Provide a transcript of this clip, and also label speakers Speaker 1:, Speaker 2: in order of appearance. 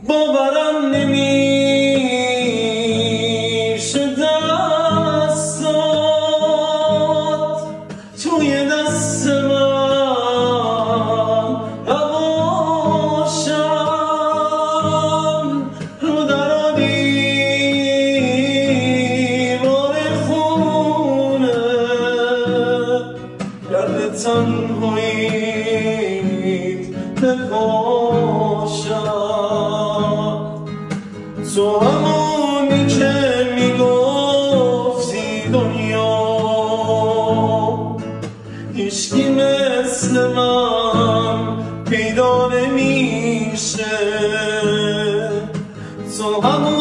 Speaker 1: باورم نمیشه دست داد توی دست من نباشم رو در و دیوار خونه گرد تنهاییت بپاشم تو همونی که میگفتی دنیا هیچکی مثل من پیدا نمیشه تو همون